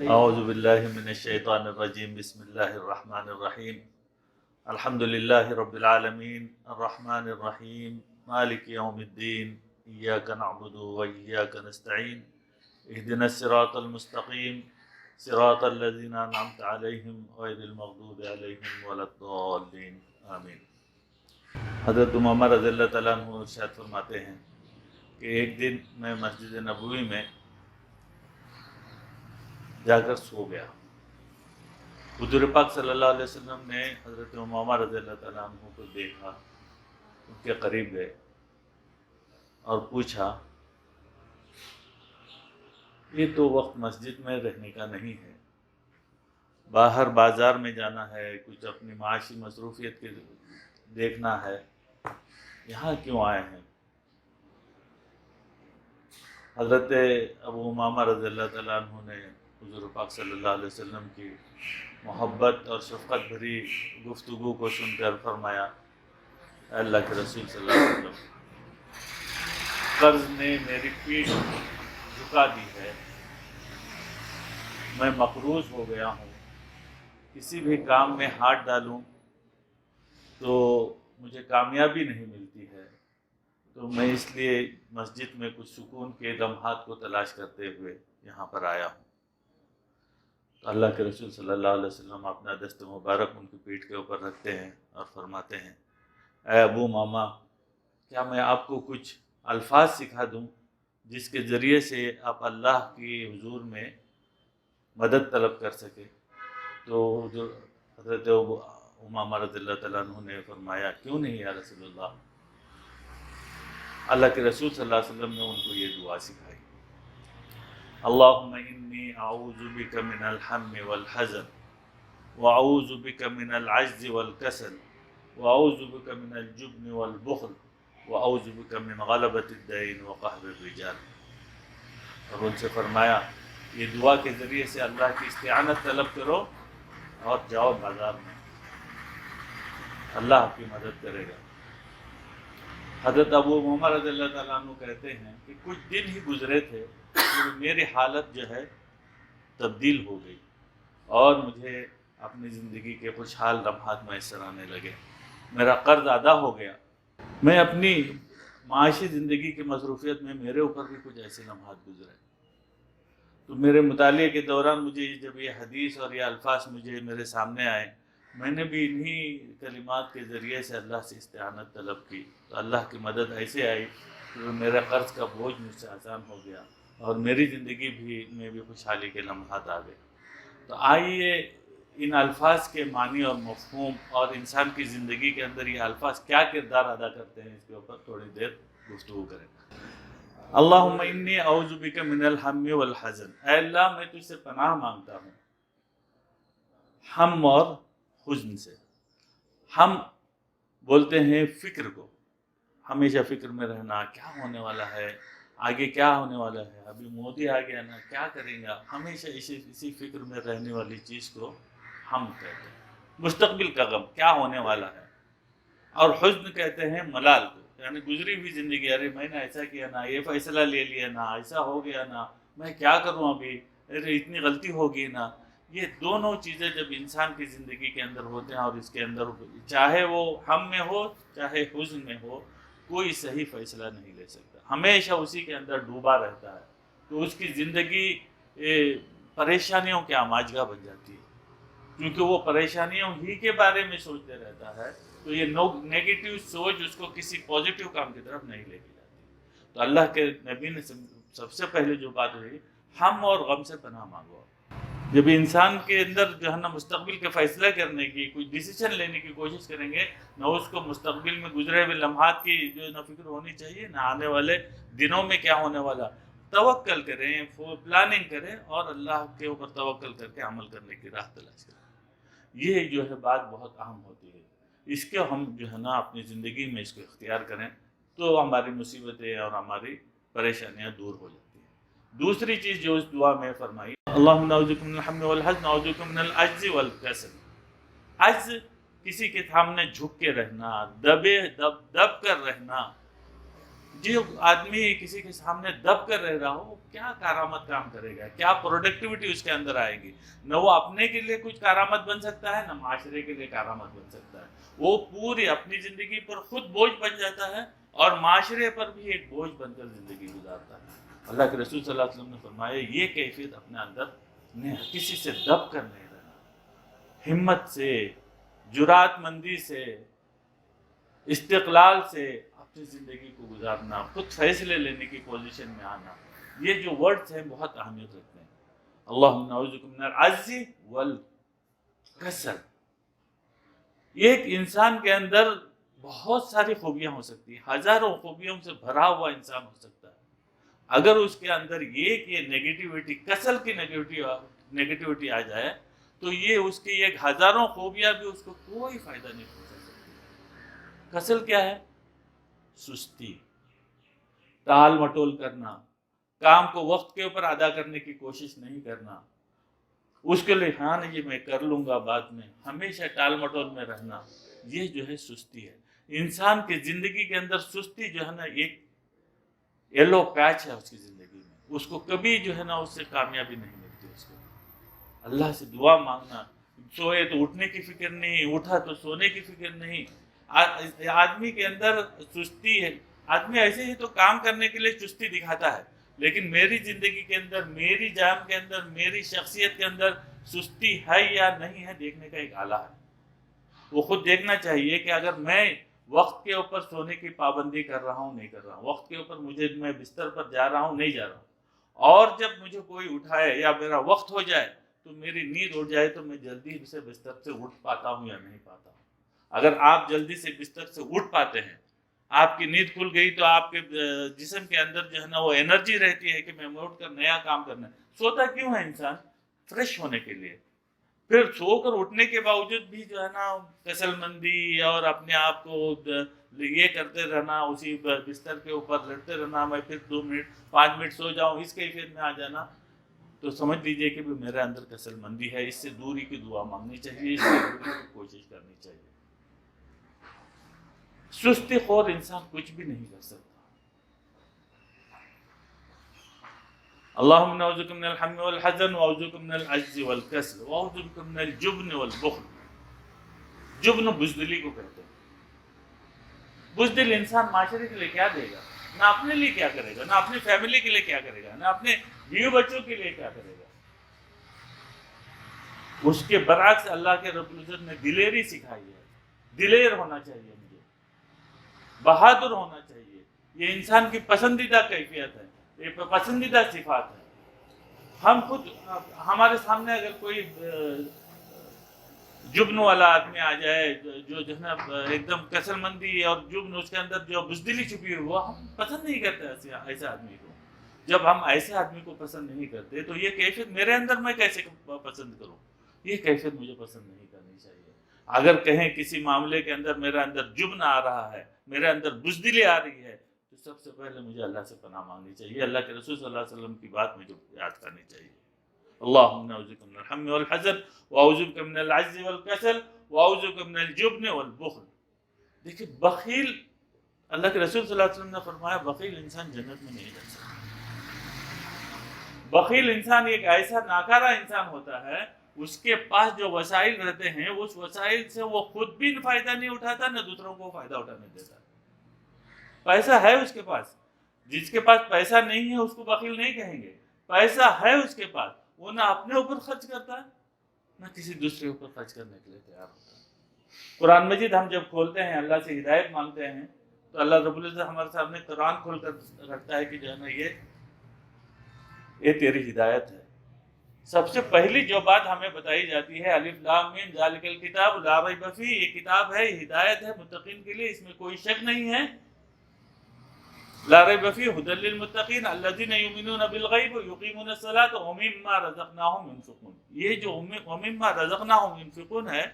اعوذ باللہ من الشیطان الرجیم بسم اللہ الرحمن الرحیم الحمد للہ رب العالمین الرحمن الرحیم مالک یوم الدین ایاک نعبد و ایاک نستعین اہدنا الصراط المستقیم صراط الذین انعمت علیہم غیر المغضوب علیہم ولا الضالین آمین۔ حضرت امامہ رضی اللہ تعالیٰ عنہ ارشاد فرماتے ہیں کہ ایک دن میں مسجد نبوی میں جا کر سو گیا۔ حضور پاک صلی اللہ علیہ وسلم نے حضرت امامہ رضی اللہ تعالیٰ عنہ کو دیکھا، ان کے قریب گئے اور پوچھا، یہ تو وقت مسجد میں رہنے کا نہیں ہے، باہر بازار میں جانا ہے، کچھ اپنی معاشی مصروفیت کے دیکھنا ہے، یہاں کیوں آئے ہیں؟ حضرت ابو امامہ رضی اللہ تعالیٰ عنہ نے حضور پاک صلی اللہ علیہ وسلم کی محبت اور شفقت بھری گفتگو کو سن کر فرمایا، اے اللہ کے رسول صلی اللہ علیہ وسلم، قرض نے میری پیٹھ جھکا دی ہے، میں مقروض ہو گیا ہوں، کسی بھی کام میں ہاتھ ڈالوں تو مجھے کامیابی نہیں ملتی ہے، تو میں اس لیے مسجد میں کچھ سکون کے لمحات کو تلاش کرتے ہوئے یہاں پر آیا ہوں۔ تو اللہ کے رسول صلی اللہ علیہ وسلم اپنا دست مبارک ان کی پیٹھ کے اوپر رکھتے ہیں اور فرماتے ہیں، اے ابو ماما، کیا میں آپ کو کچھ الفاظ سکھا دوں جس کے ذریعے سے آپ اللہ کی حضور میں مدد طلب کر سکے؟ تو حضرت ابو امامہ رضی اللہ تعالیٰ عنہ نے فرمایا، کیوں نہیں یا رسول اللہ۔ اللہ کے رسول صلی اللہ علیہ وسلم نے ان کو یہ دعا سکھائی، اللہم انی اعوذ بک من الہم والحزن واعوذ بک من العجز والکسل واعوذ بک من الجبن والبخل واعوذ بک من غلبۃ الدین وقہر الرجال۔ اور ان سے فرمایا، یہ دعا کے ذریعے سے اللہ کی استعانت طلب کرو اور جاؤ بازار میں، اللہ آپ کی مدد کرے گا۔ حضرت ابو امامہ رضی اللہ تعالیٰ عنہ کہتے ہیں کہ کچھ دن ہی گزرے تھے کہ میری حالت جو ہے تبدیل ہو گئی اور مجھے اپنی زندگی کے خوشحال لمحات میسر آنے لگے، میرا قرض ادا ہو گیا، میں اپنی معاشی زندگی کی مصروفیت میں میرے اوپر بھی کچھ ایسے لمحات گزرے، تو میرے مطالعے کے دوران مجھے جب یہ حدیث اور یہ الفاظ مجھے میرے سامنے آئے، میں نے بھی انہی کلمات کے ذریعے سے اللہ سے استعانت طلب کی، تو اللہ کی مدد ایسے آئی کہ میرا قرض کا بوجھ مجھ سے آسان ہو گیا اور میری زندگی میں بھی خوشحالی کے لمحات آ گئے۔ تو آئیے ان الفاظ کے معنی اور مفہوم اور انسان کی زندگی کے اندر یہ الفاظ کیا کردار ادا کرتے ہیں، اس کے اوپر تھوڑی دیر گفتگو کریں۔ اللہم انی اعوذ بک من الہم والحزن، اے اللہ میں تجھ سے پناہ مانگتا ہوں ہم اور حزن سے۔ ہم بولتے ہیں فکر کو، ہمیشہ فکر میں رہنا، کیا ہونے والا ہے، آگے کیا ہونے والا ہے، ابھی مودی آ گیا نا، کیا کریں گا، ہمیشہ اسی فکر میں رہنے والی چیز کو ہم کہتے ہیں۔ مستقبل کا غم، کیا ہونے والا ہے۔ اور حزن کہتے ہیں ملال کو، یعنی گزری ہوئی زندگی، ارے میں نے ایسا کیا نا، یہ فیصلہ لے لیا نا، ایسا ہو گیا نا، میں کیا کروں ابھی، ارے اتنی غلطی ہوگی نا۔ یہ دونوں چیزیں جب انسان کی زندگی کے اندر ہوتے ہیں اور اس کے اندر چاہے وہ ہم میں ہو چاہے حزن میں ہو، کوئی صحیح فیصلہ نہیں لے سکتا، ہمیشہ اسی کے اندر ڈوبا رہتا ہے، تو اس کی زندگی پریشانیوں کے آماجگاہ بن جاتی ہے، کیونکہ وہ پریشانیوں ہی کے بارے میں سوچتے رہتا ہے، تو یہ نیگیٹو سوچ اس کو کسی پازیٹیو کام کی طرف نہیں لے کے جاتی۔ تو اللہ کے نبی نے سب سے پہلے جو بات ہوئی، ہم اور غم سے پناہ مانگو۔ جب انسان کے اندر جو ہے نا مستقبل کے فیصلہ کرنے کی، کچھ ڈیسیشن لینے کی کوشش کریں گے، نہ اس کو مستقبل میں گزرے ہوئے لمحات کی جو نہ فکر ہونی چاہیے، نہ آنے والے دنوں میں کیا ہونے والا۔ توکل کریں، پلاننگ کریں اور اللہ کے اوپر توکل کر کے عمل کرنے کی راہ تلاش کریں۔ یہ جو ہے بات بہت اہم ہوتی ہے، اس کے ہم جو ہے نا اپنی زندگی میں اس کو اختیار کریں تو ہماری مصیبتیں اور ہماری پریشانیاں دور ہو جاتی ہیں۔ دوسری چیز جو اس دعا میں فرمائی، اللہم نعوذ بک من الہم والحزن نعوذ بک من العجز والکسل۔ عجز، کسی کے سامنے جھک کے رہنا، دب کر رہنا۔ جو آدمی کسی کے سامنے دب کر رہ رہا ہو، کیا کارآمد کام کرے گا، کیا پروڈکٹیوٹی اس کے اندر آئے گی؟ نہ وہ اپنے کے لیے کچھ کارآمد بن سکتا ہے، نہ معاشرے کے لیے کارآمد بن سکتا ہے. وہ پوری اپنی زندگی پر خود بوجھ بن جاتا ہے اور معاشرے پر بھی ایک بوجھ بن کر زندگی گزارتا ہے. اللہ کے رسول صلی اللہ علیہ وسلم نے فرمایا یہ کیفیت اپنے اندر کسی سے دب کر نہیں رہنا، ہمت سے، جرات مندی سے، استقلال سے اپنی زندگی کو گزارنا، خود فیصلے لینے کی پوزیشن میں آنا. یہ جو ورڈز ہیں بہت اہمیت رکھتے ہیں. اللہم نعوذ بک من العجز والکسل. ایک انسان کے اندر بہت ساری خوبیاں ہو سکتی ہیں، ہزاروں خوبیوں سے بھرا ہوا انسان ہو سکتا ہے. اگر اس کے اندر یہ نیگیٹیوٹی، کسل کی نیگیٹیوٹی آ جائے تو یہ اس کی ایک ہزاروں خوبیاں بھی اس کو کوئی فائدہ نہیں پہنچا سکتی. کسل کیا ہے؟ سستی، ٹال مٹول کرنا، کام کو وقت کے اوپر ادا کرنے کی کوشش نہیں کرنا، اس کے لیے ہاں نہیں میں کر لوں گا بعد میں، ہمیشہ ٹال مٹول میں رہنا، یہ جو ہے سستی ہے. انسان کی زندگی کے اندر سستی جو ہے نا ایک یلو پیچ ہے اس کی زندگی میں، اس کو کبھی جو ہے نا اس سے کامیابی نہیں ملتی. اس کو اللہ سے دعا مانگنا، سوئے تو اٹھنے کی فکر نہیں، اٹھا تو سونے کی فکر نہیں. آدمی کے اندر سستی ہے، آدمی ایسے ہی تو کام کرنے کے لیے چستی دکھاتا ہے، لیکن میری زندگی کے اندر، میری جان کے اندر، میری شخصیت کے اندر سستی ہے یا نہیں ہے دیکھنے کا ایک آلہ ہے. وہ خود دیکھنا چاہیے کہ اگر میں وقت کے اوپر سونے کی پابندی کر رہا ہوں نہیں کر رہا ہوں، وقت کے اوپر میں بستر پر جا رہا ہوں نہیں جا رہا ہوں، اور جب مجھے کوئی اٹھائے یا میرا وقت ہو جائے تو میری نیند اڑ جائے تو میں جلدی سے بستر سے اٹھ پاتا ہوں یا نہیں پاتا ہوں. اگر آپ جلدی سے بستر سے اٹھ پاتے ہیں، آپ کی نیند کھل گئی تو آپ کے جسم کے اندر جو ہے نا وہ انرجی رہتی ہے کہ میں اٹھ کر نیا کام کرنا ہے. سوتا کیوں ہے انسان؟ فریش ہونے کے لیے. پھر سو کر اٹھنے کے باوجود بھی جو ہے نا کسل مندی اور اپنے آپ کو یہ کرتے رہنا، اسی بستر کے اوپر لڑتے رہنا، میں پھر 2 منٹ 5 منٹ سو جاؤں، اس کیفیت میں آ جانا، تو سمجھ لیجئے کہ میرے اندر کسل مندی ہے. اس سے دوری کی دعا مانگنی چاہیے، اس سے دوری کی کوشش کرنی چاہیے. سستی خور انسان کچھ بھی نہیں کر سکتا. اللہم نعوذ بک من الہم والحزن واعوذ بک من العجز والکسل واعوذ بک من الجبن والبخل. جبن بزدلی کو کہتے ہیں. بزدل انسان معاشرے کے لیے کیا دے گا؟ نہ اپنے لیے کیا کرے گا، نہ اپنی فیملی کے لیے کیا کرے گا، نہ اپنے بیوی بچوں کے لیے کیا کرے گا. اس کے برعکس اللہ کے رب العزت نے دلیری سکھائی ہے. دلیر ہونا چاہیے مجھے، بہادر ہونا چاہیے. یہ انسان کی پسندیدہ کیفیت ہے، یہ پسندیدہ صفات ہے. ہم خود، ہمارے سامنے اگر کوئی جبن والا آدمی آ جائے جو ہے نا ایک دم کسل مندی اور جبن، اس کے اندر جو بزدلی چھپی ہوئی، وہ ہم پسند نہیں کرتے ایسے آدمی کو. جب ہم ایسے آدمی کو پسند نہیں کرتے تو یہ کیفیت میرے اندر میں کیسے پسند کروں؟ یہ کیفیت مجھے پسند نہیں کرنی چاہیے. اگر کہیں کسی معاملے کے اندر میرے اندر جبن آ رہا ہے، میرے اندر بزدلی آ رہی ہے، تو سب سے پہلے مجھے اللہ سے پناہ مانگنی چاہیے، اللہ کے رسول صلی اللہ علیہ وسلم کی بات مجھے یاد کرنی چاہیے. اللہم نعوذ بک من الہم والحزن واعوذ بک من العجز والکسل واعوذ بک من الجبن والبخل. دیکھیں بخیل، اللہ کے رسول صلی اللہ علیہ وسلم نے فرمایا بخیل انسان جنت میں نہیں جا سکتا. بخیل انسان ایک ایسا ناکارہ انسان ہوتا ہے، اس کے پاس جو وسائل رہتے ہیں اس وسائل سے وہ خود بھی فائدہ نہیں اٹھاتا، نہ دوسروں کو فائدہ اٹھانے دیتا. پیسہ ہے اس کے پاس، جس کے پاس پیسہ نہیں ہے اس کو بخیل نہیں کہیں گے. پیسہ ہے اس کے پاس، وہ نہ اپنے اوپر خرچ کرتا ہے نہ کسی دوسرے اوپر خرچ کرنے کے لیے تیار ہوتا ہے. قرآن مجید ہم جب کھولتے ہیں، اللہ سے ہدایت مانگتے ہیں، تو اللہ رب العزت ہمارے سامنے قرآن کھول کر رکھتا ہے کہ جو ہے نا یہ تیری ہدایت ہے. سب سے پہلی جو بات ہمیں بتائی جاتی ہے الف لام میم ذالک الکتاب لا ریب فیہ، یہ کتاب ہے، ہدایت ہے متقین کے لیے، اس میں کوئی شک نہیں ہے. لا ریب فیہ ھدی للمتقین الذین یؤمنون بالغیب ویقیمون الصلاۃ ومما رزقناہم ینفقون. یہ جو ومما رزقناہم ینفقون ہے،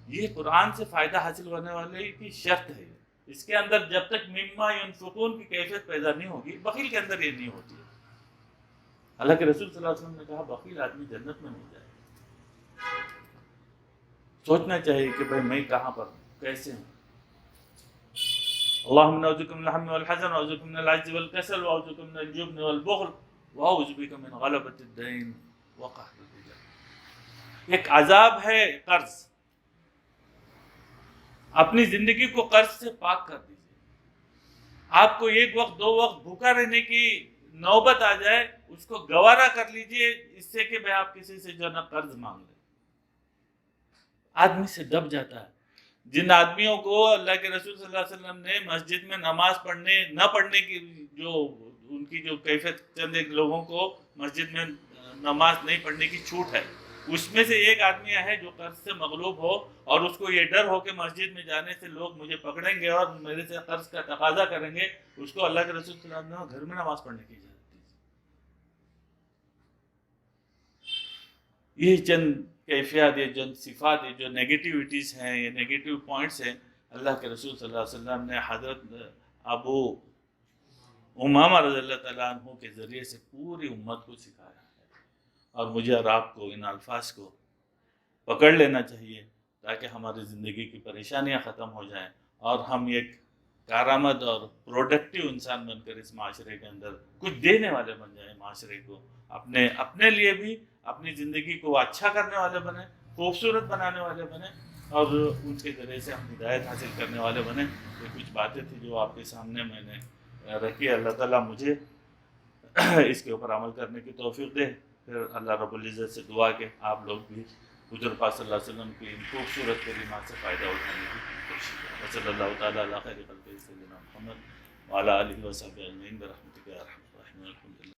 یہ قرآن سے فائدہ حاصل ہونے والے کی شرط ہے. اس کے اندر جب تک مما ینفقون کی کیفیت پیدا نہیں ہوگی، بخیل کے اندر یہ نہیں ہوتی ہے. اللہ کے رسول صلی اللہ علیہ وسلم نے کہا بخیل آدمی جنت میں نہیں جائے. سوچنا چاہیے کہ بھائی میں کہاں پر ہوں، کیسے ہوں. اللہم نعوذ بک من الہم والحزن واعوذ بک من العجز والکسل واعوذ بک من الجبن والبخل وَأَعُوذُ بِكَ مِنْ غَلَبَةِ الدَّيْنِ وَقَهْرِ الرِّجَالِ۔ ایک عذاب ہے قرض، اپنی زندگی کو قرض سے پاک کر دیجیے۔ آپ کو ایک وقت دو وقت بھوکا رہنے کی نوبت آ جائے، اس کو گوارا کر لیجئے، اس سے کہ آپ کسی سے جو نہ قرض مانگ لیں۔ آدمی سے دب جاتا ہے۔ جن آدمیوں کو اللہ کے رسول صلی اللہ علیہ وسلم نے مسجد میں نماز نہ پڑھنے کی جو ان کی جو کیفیت، چند ایک لوگوں کو مسجد میں نماز نہیں پڑھنے کی چھوٹ ہے، اس میں سے ایک آدمی ہے جو قرض سے مغلوب ہو اور اس کو یہ ڈر ہو کہ مسجد میں جانے سے لوگ مجھے پکڑیں گے اور میرے سے قرض کا تقاضا کریں گے، اس کو اللہ کے رسول صلی اللہ علیہ وسلم نے گھر میں نماز پڑھنے کی اجازت دی۔ یہ چند کیفیات، یہ چند صفات، یہ جو نیگیٹیوٹیز ہیں، یہ نیگیٹیو پوائنٹس ہیں، اللہ کے رسول صلی اللہ علیہ وسلم نے حضرت ابو امامہ رضی اللہ تعالیٰ عنہ کے ذریعے سے پوری امت کو سکھایا ہے، اور مجھے اور آپ کو ان الفاظ کو پکڑ لینا چاہیے تاکہ ہماری زندگی کی پریشانیاں ختم ہو جائیں اور ہم ایک کارآمد اور پروڈکٹیو انسان بن کر اس معاشرے کے اندر کچھ دینے والے بن جائیں، معاشرے کو اپنے لیے بھی، اپنی زندگی کو اچھا کرنے والے بنیں، خوبصورت بنانے والے بنیں، اور ان کے ذریعے سے ہم ہدایت حاصل کرنے والے بنیں۔ یہ کچھ باتیں تھیں جو آپ کے سامنے میں نے رکھی۔ اللہ تعالیٰ مجھے اس کے اوپر عمل کرنے کی توفیق دے۔ پھر اللہ رب العزت سے دعا کہ آپ لوگ بھی حضور پاک صلی اللہ علیہ وسلم کی ان خوبصورت کلمات سے فائدہ اٹھانے کی کوشش کریں۔ صلی اللہ تعالیٰ علی خیر خلقہ سیدنا محمد وعلی آلہ وصحبہ اجمعین برحمتک یا ارحم الراحمین۔